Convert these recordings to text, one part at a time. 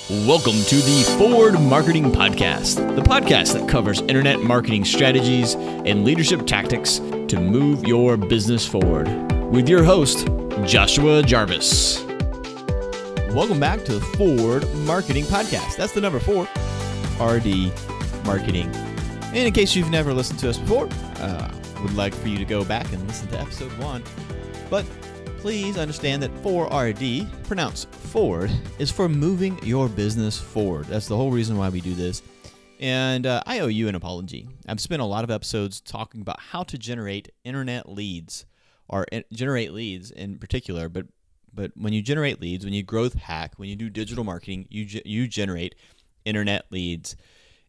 Welcome to the Forward Marketing Podcast, the podcast that covers internet marketing strategies and leadership tactics to move your business forward. With your host, Joshua Jarvis. Welcome back to the Forward Marketing Podcast. That's the number 4, RD Marketing. And in case you've never listened to us before, would like for you to go back and listen to episode 1. But please understand that 4RD, pronounced forward, is for moving your business forward. That's the whole reason why we do this. And I owe you an apology. I've spent a lot of episodes talking about how to generate internet leads, or generate leads in particular. But when you generate leads, when you growth hack, when you do digital marketing, you generate internet leads.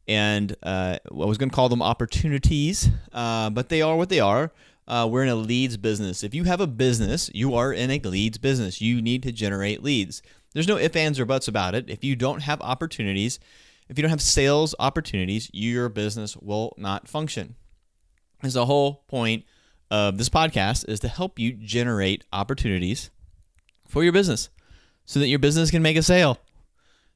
And I was going to call them opportunities, but they are what they are. We're in a leads business. If you have a business, you are in a leads business. You need to generate leads. There's no ifs, ands, or buts about it. If you don't have opportunities, if you don't have sales opportunities, your business will not function. Because the whole point of this podcast is to help you generate opportunities for your business so that your business can make a sale,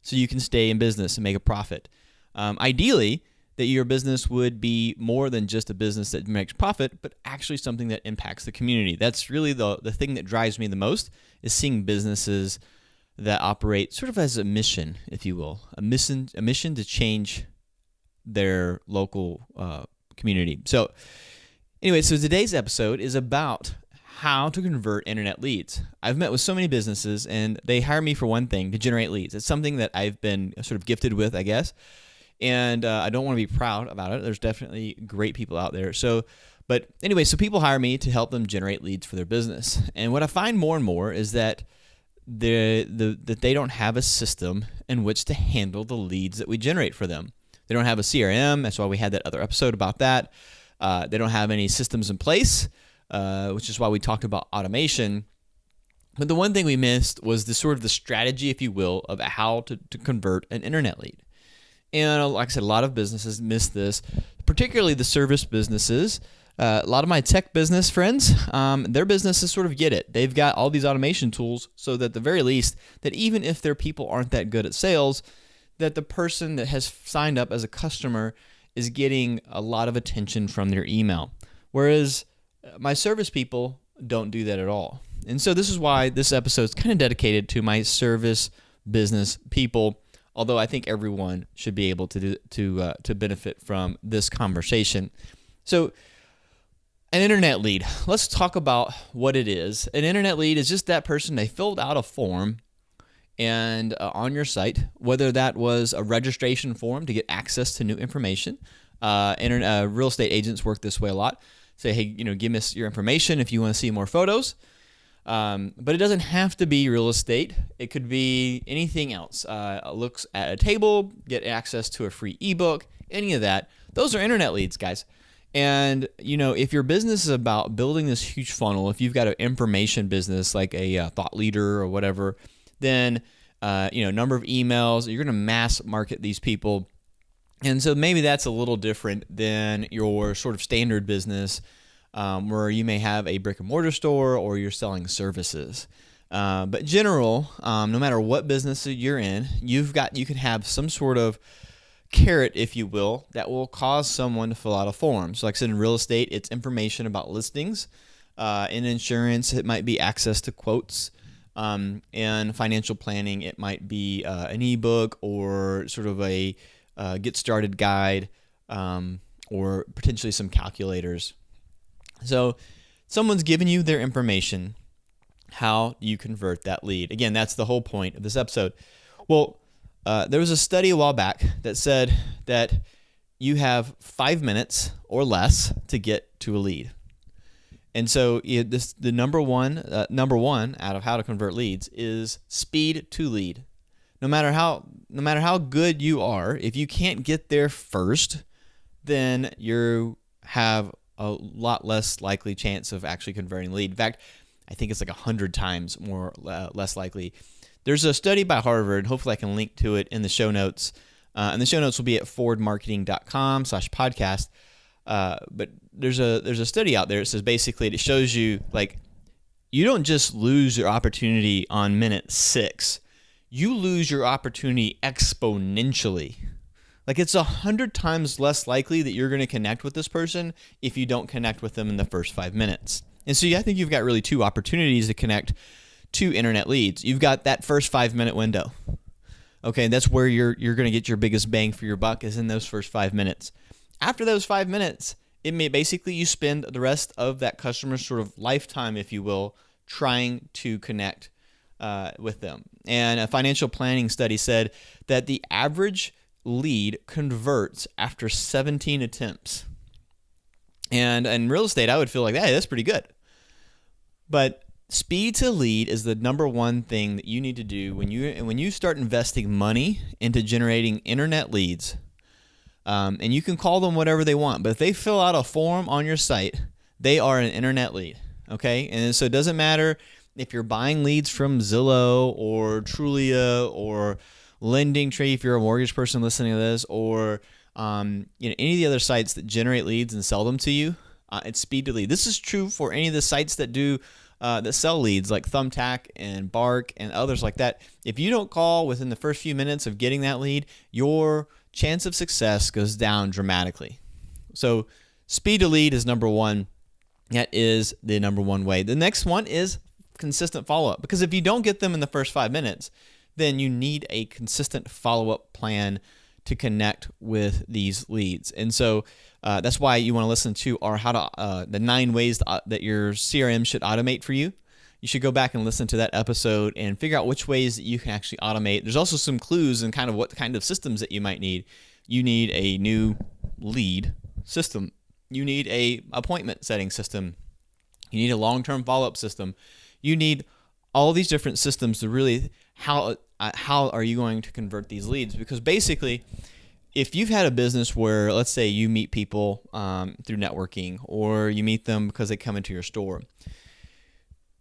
so you can stay in business and make a profit. Ideally, that your business would be more than just a business that makes profit, but actually something that impacts the community. That's really the thing that drives me the most, is seeing businesses that operate sort of as a mission, if you will, a mission to change their local community. So anyway, so today's episode is about how to convert internet leads. I've met with so many businesses, and they hire me for one thing, to generate leads. It's something that I've been sort of gifted with, I guess. And I don't want to be proud about it. There's definitely great people out there. But anyway, so people hire me to help them generate leads for their business. And what I find more and more is that that they don't have a system in which to handle the leads that we generate for them. They don't have a CRM. That's why we had that other episode about that. They don't have any systems in place, which is why we talked about automation. But the one thing we missed was the sort of the strategy, if you will, of how to convert an internet lead. And like I said, a lot of businesses miss this, particularly the service businesses. A lot of my tech business friends, their businesses sort of get it. They've got all these automation tools, so that at the very least, that even if their people aren't that good at sales, that the person that has signed up as a customer is getting a lot of attention from their email. Whereas my service people don't do that at all. And so this is why this episode is kind of dedicated to my service business people. Although I think everyone should be able to benefit from this conversation. So, an internet lead. Let's talk about what it is. An internet lead is just that person. They filled out a form and on your site, whether that was a registration form to get access to new information. Real estate agents work this way a lot. Say, hey, give us your information if you want to see more photos. But it doesn't have to be real estate. It could be anything else. Looks at a table, get access to a free ebook, any of that. Those are internet leads, guys. And, if your business is about building this huge funnel, if you've got an information business like a thought leader or whatever, then, number of emails, you're going to mass market these people. And so maybe that's a little different than your sort of standard business, where you may have a brick and mortar store or you're selling services. But general, no matter what business you're in, you can have some sort of carrot, if you will, that will cause someone to fill out a form. So like I said, in real estate, it's information about listings. In insurance, it might be access to quotes. In financial planning, it might be an ebook or sort of a get started guide, or potentially some calculators. So someone's given you their information. How do you convert that lead? Again, that's the whole point of this episode. Well, there was a study a while back that said that you have 5 minutes or less to get to a lead. And so the number one out of how to convert leads is speed to lead. No matter how good you are, if you can't get there first, then you have a lot less likely chance of actually converting the lead. In fact, I think it's like 100 times less likely. There's a study by Harvard. Hopefully I can link to it in the show notes. And the show notes will be at forwardmarketing.com/podcast. But there's a study out there that says basically it shows you, like, you don't just lose your opportunity on minute 6. you lose your opportunity exponentially. Like it's 100 times less likely that you're going to connect with this person if you don't connect with them in the first 5 minutes. And so I think you've got really two opportunities to connect to internet leads. You've got that first 5-minute window. Okay, that's where you're going to get your biggest bang for your buck, is in those first 5 minutes. After those 5 minutes, it may basically you spend the rest of that customer's sort of lifetime, if you will, trying to connect with them. And a financial planning study said that the average lead converts after 17 attempts. And in real estate, I would feel like, hey, that's pretty good. But speed to lead is the number one thing that you need to do when you start investing money into generating internet leads. And you can call them whatever they want, but if they fill out a form on your site, they are an internet lead. Okay, and so it doesn't matter if you're buying leads from Zillow or Trulia or LendingTree, if you're a mortgage person listening to this, or any of the other sites that generate leads and sell them to you. It's speed to lead. This is true for any of the sites that do that sell leads, like Thumbtack and Bark and others like that. If you don't call within the first few minutes of getting that lead, your chance of success goes down dramatically. So speed to lead is number one. That is the number one way. The next one is consistent follow-up, because if you don't get them in the first 5 minutes, then you need a consistent follow-up plan to connect with these leads. And so that's why you want to listen to the 9 ways that your CRM should automate for you. You should go back and listen to that episode and figure out which ways that you can actually automate. There's also some clues and kind of what kind of systems that you might need. You need a new lead system. You need a appointment setting system. You need a long-term follow-up system. You need all these different systems to really how are you going to convert these leads? Because basically, if you've had a business where, let's say, you meet people through networking, or you meet them because they come into your store,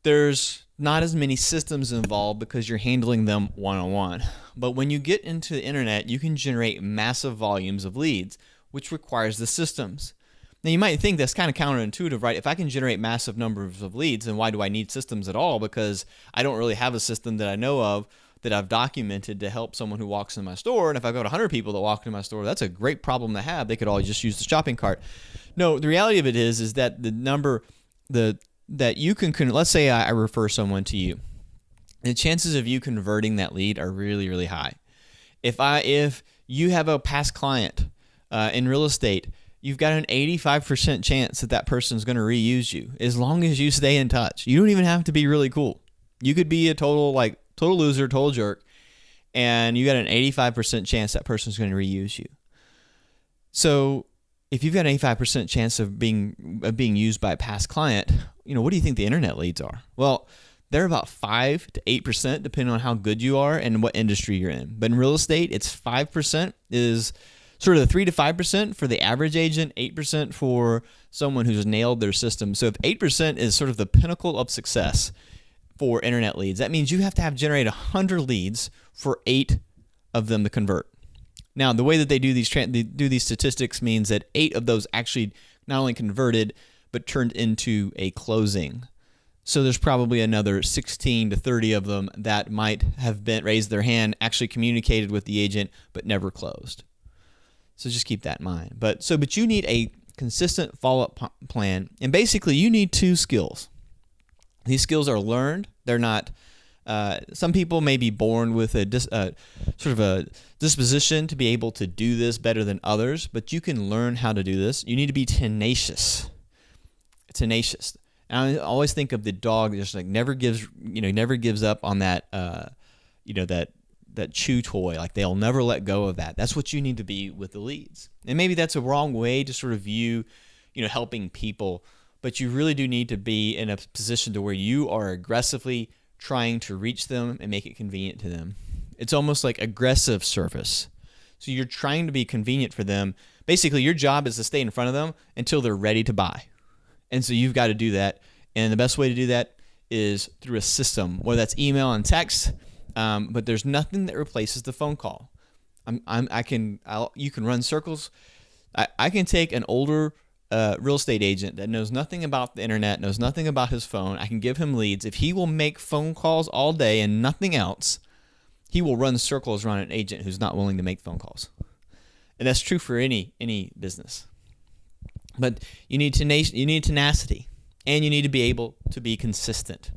there's not as many systems involved because you're handling them one-on-one. But when you get into the internet, you can generate massive volumes of leads, which requires the systems. Now, you might think that's kind of counterintuitive, right? If I can generate massive numbers of leads, then why do I need systems at all? Because I don't really have a system that I know of that I've documented to help someone who walks in my store. And if I've got 100 people that walk into my store, that's a great problem to have. They could all just use the shopping cart. No, the reality of it is that the number that you can, let's say I refer someone to you, the chances of you converting that lead are really, really high. If you have a past client in real estate, you've got an 85% chance that person's going to reuse you, as long as you stay in touch. You don't even have to be really cool. You could be a total loser, total jerk, and you got an 85% chance that person's going to reuse you. So if you've got an 85% chance of being used by a past client, what do you think the internet leads are? Well, they're about 5 to 8%, depending on how good you are and what industry you're in. But in real estate, it's 5% is sort of the 3 to 5% for the average agent, 8% for someone who's nailed their system. So if 8% is sort of the pinnacle of success for internet leads, that means you have to have generated 100 leads for 8 of them to convert. Now, the way that they do these statistics means that 8 of those actually not only converted, but turned into a closing. So there's probably another 16 to 30 of them that might have raised their hand, actually communicated with the agent, but never closed. So just keep that in mind. But you need a consistent follow-up plan, and basically you need 2 skills. These skills are learned. They're not. Some people may be born with sort of a disposition to be able to do this better than others, but you can learn how to do this. You need to be tenacious. Tenacious. And I always think of the dog that just never gives up on that that chew toy. Like, they'll never let go of that. That's what you need to be with the leads. And maybe that's a wrong way to sort of view, helping people, but you really do need to be in a position to where you are aggressively trying to reach them and make it convenient to them. It's almost like aggressive service. So you're trying to be convenient for them. Basically, your job is to stay in front of them until they're ready to buy. And so you've got to do that. And the best way to do that is through a system, whether that's email and text. But there's nothing that replaces the phone call. You can run circles. I can take an older real estate agent that knows nothing about the internet, knows nothing about his phone. I can give him leads. If he will make phone calls all day and nothing else, he will run circles around an agent who's not willing to make phone calls. And that's true for any business. But you need tenacity, and you need to be able to be consistent.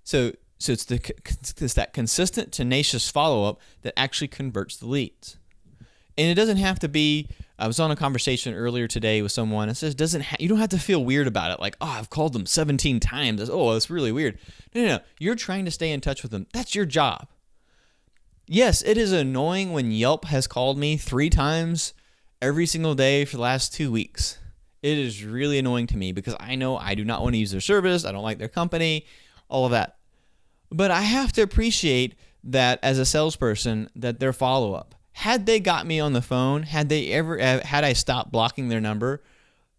So it's that consistent, tenacious follow-up that actually converts the leads. And it doesn't have to be. I was on a conversation earlier today with someone. It says you don't have to feel weird about it. Like, oh, I've called them 17 times. Oh, that's really weird. No. You're trying to stay in touch with them. That's your job. Yes, it is annoying when Yelp has called me 3 times every single day for the last 2 weeks. It is really annoying to me because I know I do not want to use their service. I don't like their company, all of that. But I have to appreciate that as a salesperson, that their follow-up. Had they got me on the phone, had I stopped blocking their number,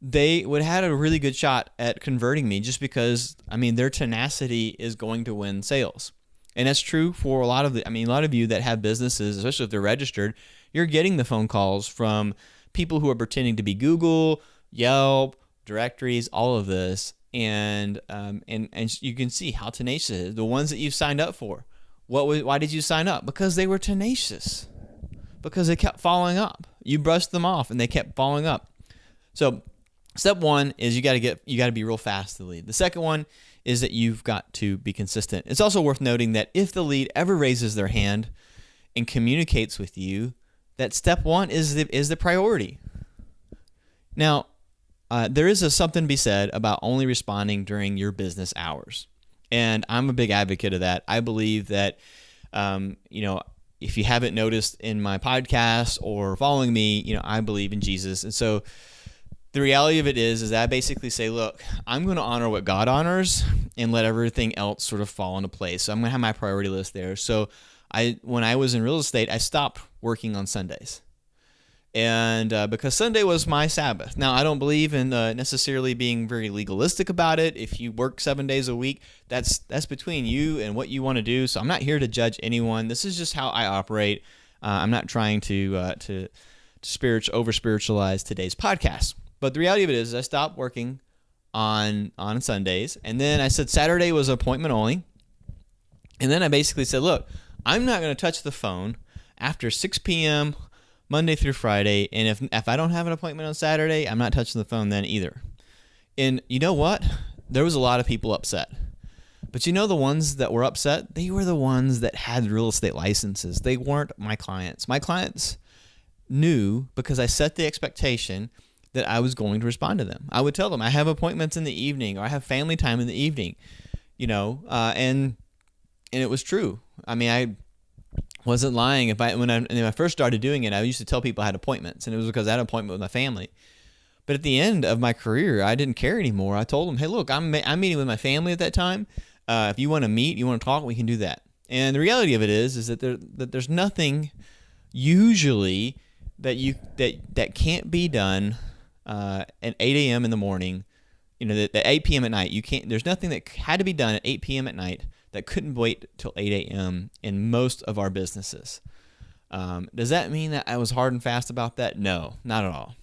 they would have had a really good shot at converting me just because, their tenacity is going to win sales. And that's true for a lot of you that have businesses, especially if they're registered. You're getting the phone calls from people who are pretending to be Google, Yelp, directories, all of this. And you can see how tenacious it is. The ones that you've signed up for. Why did you sign up? Because they were tenacious. Because they kept following up. You brushed them off and they kept following up. So step 1 is you got to be real fast to the lead. The second one is that you've got to be consistent. It's also worth noting that if the lead ever raises their hand and communicates with you, that step 1 is the priority. Now, there is something to be said about only responding during your business hours. And I'm a big advocate of that. I believe that, if you haven't noticed in my podcast or following me, I believe in Jesus. And so the reality of it is that I basically say, look, I'm going to honor what God honors and let everything else sort of fall into place. So I'm going to have my priority list there. So when I was in real estate, I stopped working on Sundays. And because Sunday was my Sabbath. Now, I don't believe in necessarily being very legalistic about it. If you work 7 days a week, that's between you and what you want to do. So I'm not here to judge anyone. This is just how I operate. I'm not trying to over spiritualize today's podcast. But the reality of it is, I stopped working on Sundays, and then I said Saturday was appointment only. And then I basically said, look, I'm not going to touch the phone after 6 p.m. Monday through Friday, and if I don't have an appointment on Saturday, I'm not touching the phone then either. And you know what? There was a lot of people upset. But the ones that were upset, they were the ones that had real estate licenses. They weren't my clients. My clients knew, because I set the expectation, that I was going to respond to them. I would tell them I have appointments in the evening, or I have family time in the evening, and it was true. I wasn't lying. When I first started doing it, I used to tell people I had appointments, and it was because I had an appointment with my family. But at the end of my career, I didn't care anymore. I told them, hey, look, I'm meeting with my family at that time. If you want to meet, you want to talk, we can do that. And the reality of it is that there's nothing usually that can't be done at 8 a.m. in the morning. At 8 p.m. at night. There's nothing that had to be done at 8 p.m. at night that couldn't wait till 8 a.m. in most of our businesses. Does that mean that I was hard and fast about that? No, not at all.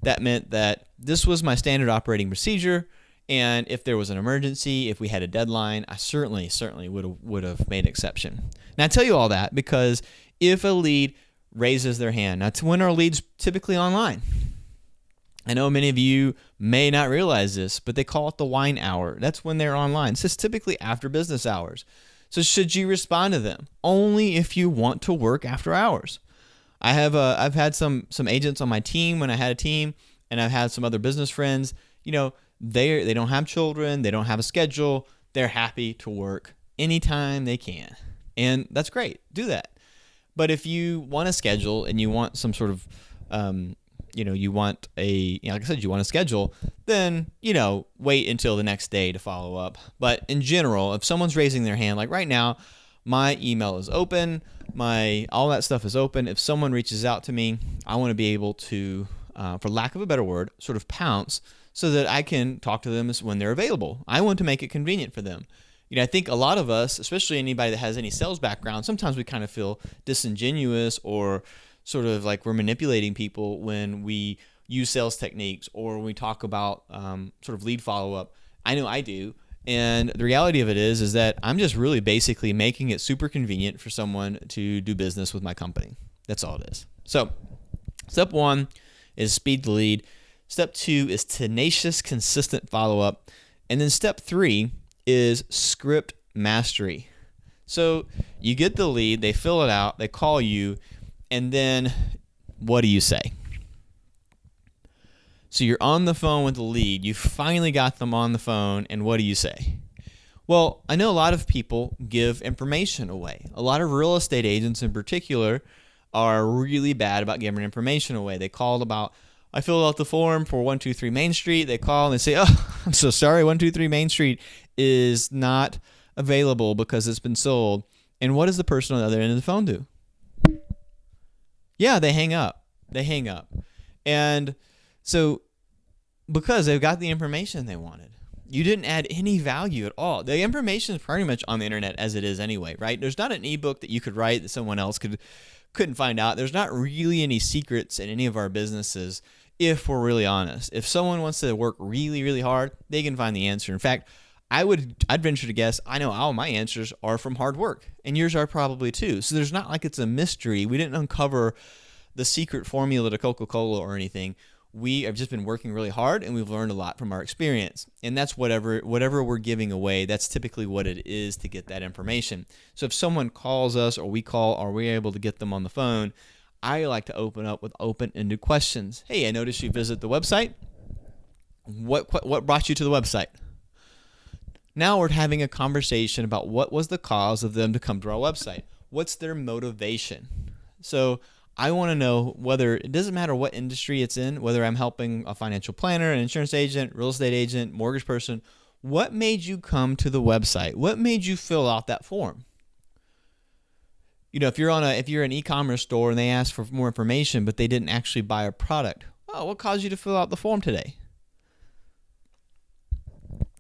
That meant that this was my standard operating procedure, and if there was an emergency, if we had a deadline, I certainly would have made an exception. Now, I tell you all that because if a lead raises their hand, now when are leads typically online? I know many of you may not realize this, but they call it the wine hour. That's when they're online. So it's typically after business hours. So should you respond to them? Only if you want to work after hours. I've had some agents on my team when I had a team, and I've had some other business friends. They don't have children, they don't have a schedule. They're happy to work anytime they can, and that's great. Do that. But if you want a schedule and you want some sort of you want like I said, you want a schedule, then, wait until the next day to follow up. But in general, if someone's raising their hand, like right now, my email is open, all that stuff is open. If someone reaches out to me, I want to be able to, for lack of a better word, sort of pounce so that I can talk to them when they're available. I want to make it convenient for them. I think a lot of us, especially anybody that has any sales background, sometimes we kind of feel disingenuous or sort of like we're manipulating people when we use sales techniques or when we talk about sort of lead follow-up. I know I do. And the reality of it is that I'm just really basically making it super convenient for someone to do business with my company. That's all it is. So step 1 is speed the lead. Step 2 is tenacious, consistent follow-up. And then step 3 is script mastery. So you get the lead, they fill it out, they call you, and then what do you say? So you're on the phone with the lead, you finally got them on the phone, and what do you say? Well, I know a lot of people give information away. A lot of real estate agents in particular are really bad about giving information away. They called about, I filled out the form for 123 Main Street. They call and they say, oh, I'm so sorry, 123 Main Street is not available because it's been sold. And what does the person on the other end of the phone do? Yeah, they hang up. And so because they've got the information they wanted, you didn't add any value at all. The information is pretty much on the internet as it is anyway, right? There's not an ebook that you could write that someone else couldn't find out. There's not really any secrets in any of our businesses if we're really honest. If someone wants to work really, really hard, they can find the answer. In fact, I'd venture to guess, I know all my answers are from hard work, and yours are probably too. So there's not like it's a mystery. We didn't uncover the secret formula to Coca-Cola or anything. We have just been working really hard, and we've learned a lot from our experience. And that's whatever we're giving away, that's typically what it is to get that information. So if someone calls us or we call or we're able to get them on the phone, I like to open up with open-ended questions. Hey, I noticed you visit the website. What brought you to the website? Now we're having a conversation about what was the cause of them to come to our website. What's their motivation? So I want to know whether, it doesn't matter what industry it's in, whether I'm helping a financial planner, an insurance agent, real estate agent, mortgage person, what made you come to the website? What made you fill out that form? You know, if you're an e-commerce store and they ask for more information, but they didn't actually buy a product, oh, what caused you to fill out the form today?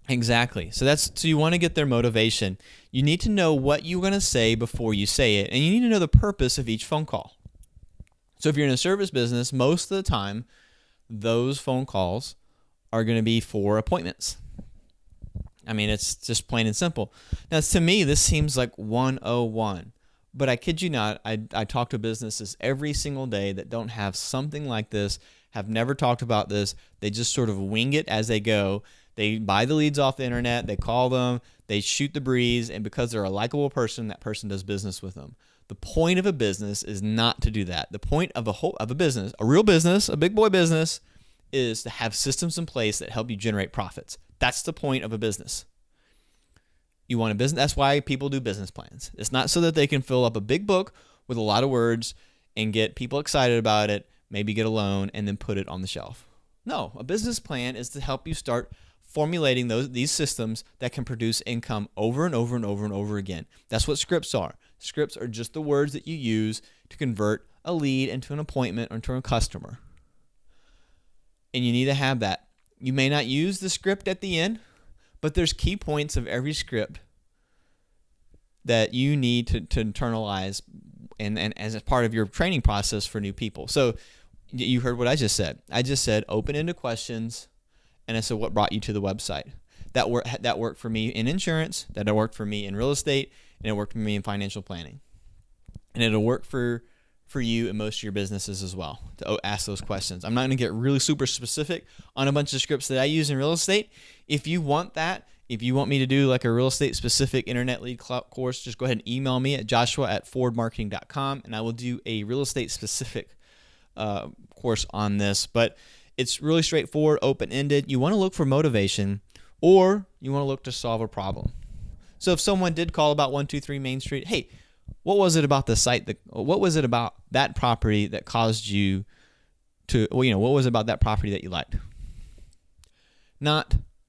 Exactly. So you want to get their motivation. You need to know what you're going to say before you say it, and you need to know the purpose of each phone call. So if you're in a service business, most of the time, those phone calls are going to be for appointments. I mean, it's just plain and simple. Now, to me, this seems like 101. But I kid you not, I talk to businesses every single day that don't have something like this, have never talked about this. They just sort of wing it as they go. They buy the leads off the internet, they call them, they shoot the breeze, and because they're a likable person, that person does business with them. The point of a business is not to do that. The point of a business, a real business, a big boy business, is to have systems in place that help you generate profits. That's the point of a business. You want a business. That's why people do business plans. It's not so that they can fill up a big book with a lot of words and get people excited about it, maybe get a loan, and then put it on the shelf. No, a business plan is to help you start formulating these systems that can produce income over and over and over and over again. That's what scripts are. Scripts are just the words that you use to convert a lead into an appointment or into a customer. And you need to have that. You may not use the script at the end, but there's key points of every script that you need to internalize and as a part of your training process for new people. So you heard what I just said. I just said open-ended questions, and I said what brought you to the website. That worked for me in insurance, that worked for me in real estate, and it worked for me in financial planning. And it'll work for you in most of your businesses as well to ask those questions. I'm not going to get really super specific on a bunch of scripts that I use in real estate. If you want that, if you want me to do like a real estate specific internet lead course, just go ahead and email me at joshua@forwardmarketing.com, and I will do a real estate specific course on this. But it's really straightforward, open-ended. You want to look for motivation, or you want to look to solve a problem. So if someone did call about 123 Main Street, hey, what was it about the site what was it about that property that caused you to, what was it about that property that you liked?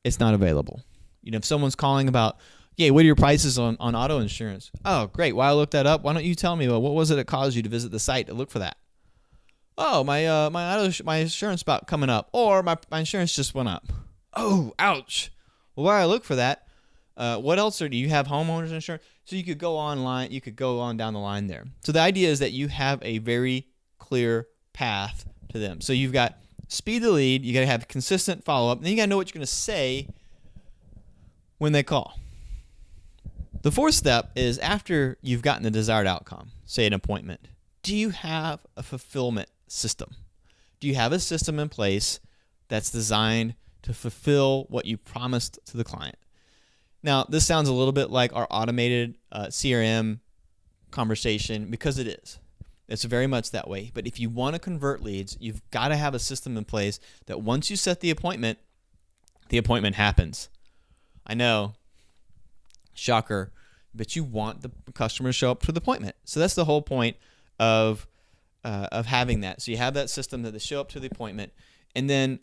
It's not available. If someone's calling about, what are your prices on auto insurance? Oh, great. Well, I looked that up. Why don't you tell me, what was it that caused you to visit the site to look for that? Oh, my insurance about coming up, or my insurance just went up. Oh, ouch. Well, why I look for that? What else do you have? Homeowners insurance? So you could go online. You could go on down the line there. So the idea is that you have a very clear path to them. So you've got speed the lead. You got to have consistent follow up. Then you got to know what you're going to say when they call. The fourth step is after you've gotten the desired outcome, say an appointment, do you have a fulfillment system? Do you have a system in place that's designed to fulfill what you promised to the client? Now, this sounds a little bit like our automated CRM conversation because it is. It's very much that way. But if you want to convert leads, you've got to have a system in place that once you set the appointment happens. I know, shocker, but you want the customer to show up for the appointment. So that's the whole point of having that. So you have that system that they show up to the appointment, and then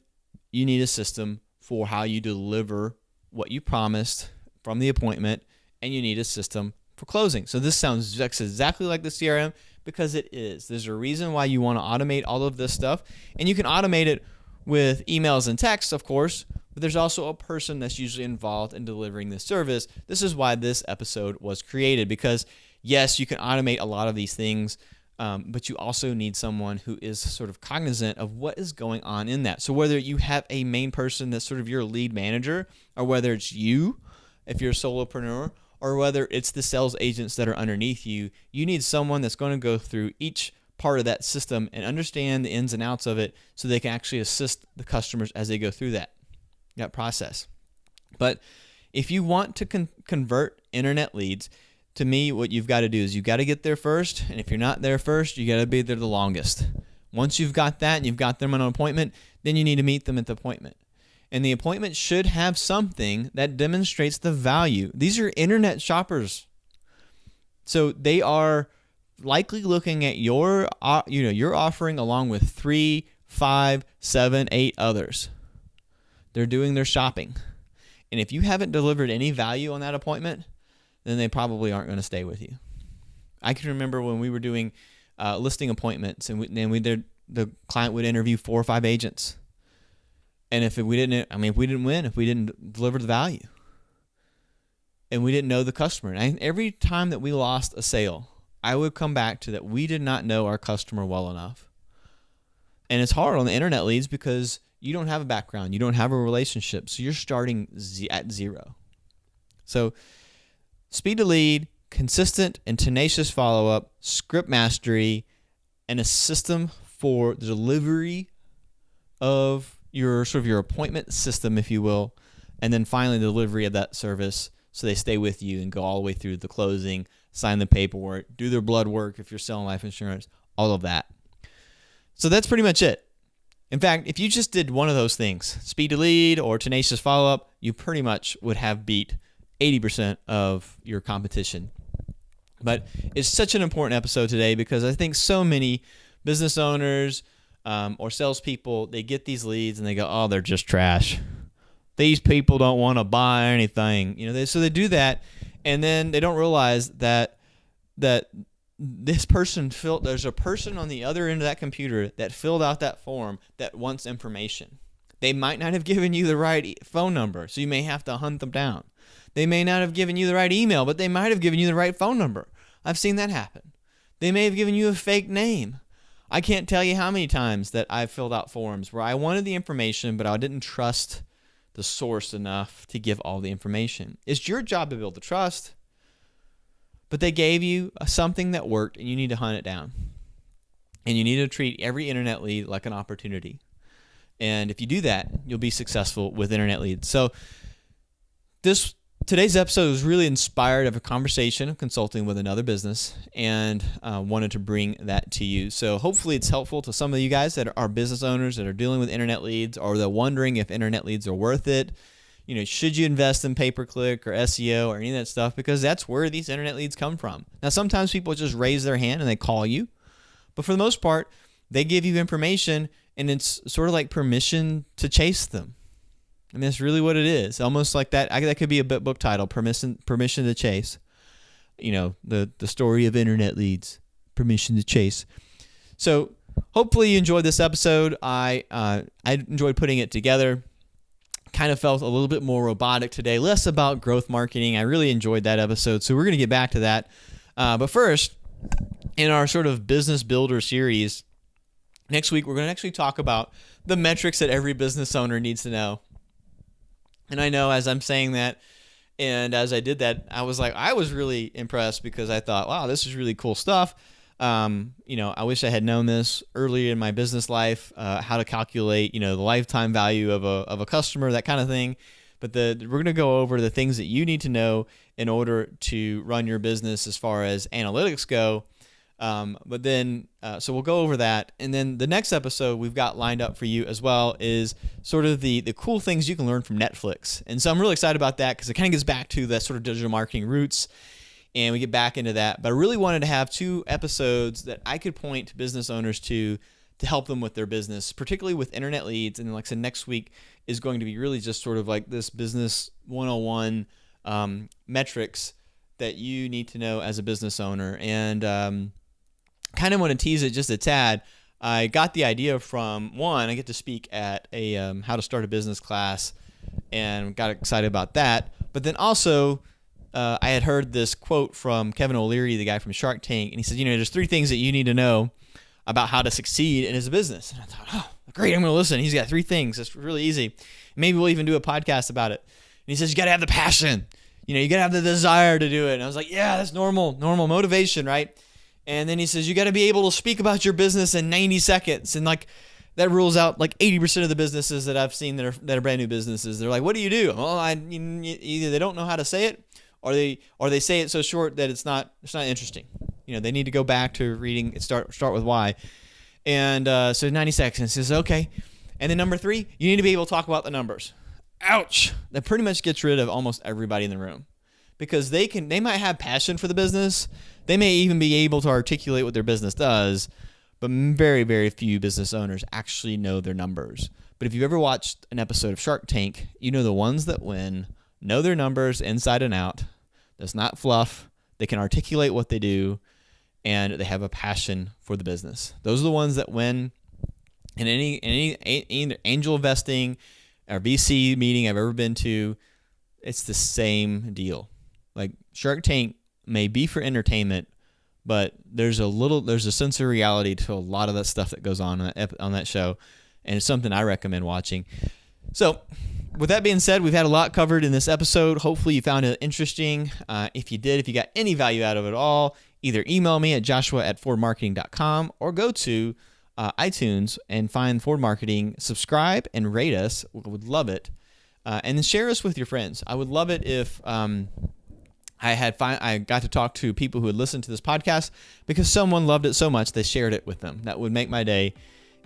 you need a system for how you deliver what you promised from the appointment, and you need a system for closing. So this sounds exactly like the CRM because it is. There's a reason why you want to automate all of this stuff, and you can automate it with emails and texts, of course, but there's also a person that's usually involved in delivering this service. This is why this episode was created because, yes, you can automate a lot of these things, but you also need someone who is sort of cognizant of what is going on in that. So whether you have a main person that's sort of your lead manager, or whether it's you, if you're a solopreneur, or whether it's the sales agents that are underneath you, you need someone that's going to go through each part of that system and understand the ins and outs of it so they can actually assist the customers as they go through that process. But if you want to convert internet leads, to me, what you've got to do is you've got to get there first, and if you're not there first, you got to be there the longest. Once you've got that and you've got them on an appointment, then you need to meet them at the appointment. And the appointment should have something that demonstrates the value. These are internet shoppers. So they are likely looking at your offering along with 3, 5, 7, 8 others. They're doing their shopping. And if you haven't delivered any value on that appointment, then they probably aren't going to stay with you. I can remember when we were doing listing appointments, and the client would interview 4 or 5 agents. And if we didn't win, if we didn't deliver the value, and we didn't know the customer, and every time that we lost a sale, I would come back to that we did not know our customer well enough. And it's hard on the internet leads because you don't have a background, you don't have a relationship, so you're starting at zero. So speed to lead, consistent and tenacious follow-up, script mastery, and a system for the delivery of your appointment system, if you will, and then finally the delivery of that service so they stay with you and go all the way through the closing, sign the paperwork, do their blood work if you're selling life insurance, all of that. So that's pretty much it. In fact, if you just did one of those things, speed to lead or tenacious follow-up, you pretty much would have beat 80% of your competition. But it's such an important episode today because I think so many business owners or salespeople, they get these leads and they go, oh, they're just trash. These people don't want to buy anything. So they do that, and then they don't realize that this person there's a person on the other end of that computer that filled out that form that wants information. They might not have given you the right phone number, so you may have to hunt them down. They may not have given you the right email, but they might have given you the right phone number. I've seen that happen. They may have given you a fake name. I can't tell you how many times that I've filled out forms where I wanted the information, but I didn't trust the source enough to give all the information. It's your job to build the trust, but they gave you something that worked, and you need to hunt it down. And you need to treat every internet lead like an opportunity. And if you do that, you'll be successful with internet leads. So today's episode was really inspired of a conversation of consulting with another business, and wanted to bring that to you. So hopefully it's helpful to some of you guys that are business owners that are dealing with internet leads, or they're wondering if internet leads are worth it. Should you invest in pay-per-click or SEO or any of that stuff? Because that's where these internet leads come from. Now, sometimes people just raise their hand and they call you, but for the most part, they give you information, and it's sort of like permission to chase them. I mean, that's really what it is. Almost like that. That could be a book title, Permission to Chase. The story of internet leads, permission to chase. So hopefully you enjoyed this episode. I enjoyed putting it together. Kind of felt a little bit more robotic today, less about growth marketing. I really enjoyed that episode. So we're going to get back to that. But first, in our sort of business builder series, next week we're going to actually talk about the metrics that every business owner needs to know. And I know as I'm saying that, And as I did that, I was really impressed because I thought, wow, this is really cool stuff. I wish I had known this earlier in my business life, how to calculate, the lifetime value of a customer, that kind of thing. But we're going to go over the things that you need to know in order to run your business as far as analytics go. So we'll go over that. And then the next episode we've got lined up for you as well is sort of the cool things you can learn from Netflix. And so I'm really excited about that because it kind of gets back to that sort of digital marketing roots, and we get back into that. But I really wanted to have 2 episodes that I could point business owners to help them with their business, particularly with internet leads. And like I said, next week is going to be really just sort of like this business 101 metrics that you need to know as a business owner. And kind of want to tease it just a tad. I got the idea from one, I get to speak at a how to start a business class and got excited about that. But then also I had heard this quote from Kevin O'Leary, the guy from Shark Tank, and he said, there's 3 things that you need to know about how to succeed in his business. And I thought, oh, great, I'm going to listen. He's got 3 things. It's really easy. Maybe we'll even do a podcast about it. And he says, you got to have the passion. You got to have the desire to do it. And I was like, yeah, that's normal motivation, right? And then he says, you got to be able to speak about your business in 90 seconds. And like that rules out like 80% of the businesses that I've seen that are brand new businesses. They're like, what do you do? Well, either they don't know how to say it, or they say it so short that it's not interesting. They need to go back to reading and start with why. And so 90 seconds. He says, okay. And then number 3, you need to be able to talk about the numbers. Ouch. That pretty much gets rid of almost everybody in the room, because they might have passion for the business. They may even be able to articulate what their business does, but very, very few business owners actually know their numbers. But if you've ever watched an episode of Shark Tank, the ones that win know their numbers inside and out. That's not fluff. They can articulate what they do, and they have a passion for the business. Those are the ones that win in any either angel investing or VC meeting I've ever been to. It's the same deal. Like Shark Tank may be for entertainment, but there's a sense of reality to a lot of that stuff that goes on that show, and it's something I recommend watching. So with that being said, we've had a lot covered in this episode. Hopefully you found it interesting. If you got any value out of it all, either email me at joshua@fordmarketing.com or go to iTunes and find Ford Marketing, subscribe and rate us. We would love it. And then share us with your friends. I would love it if I got to talk to people who had listened to this podcast because someone loved it so much they shared it with them. That would make my day.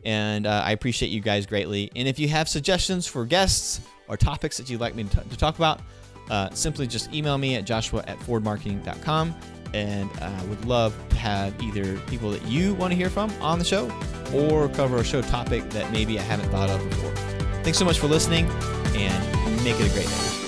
And I appreciate you guys greatly. And if you have suggestions for guests or topics that you'd like me to talk about, simply just email me at joshua@fordmarketing.com. And I would love to have either people that you want to hear from on the show or cover a show topic that maybe I haven't thought of before. Thanks so much for listening, and make it a great day.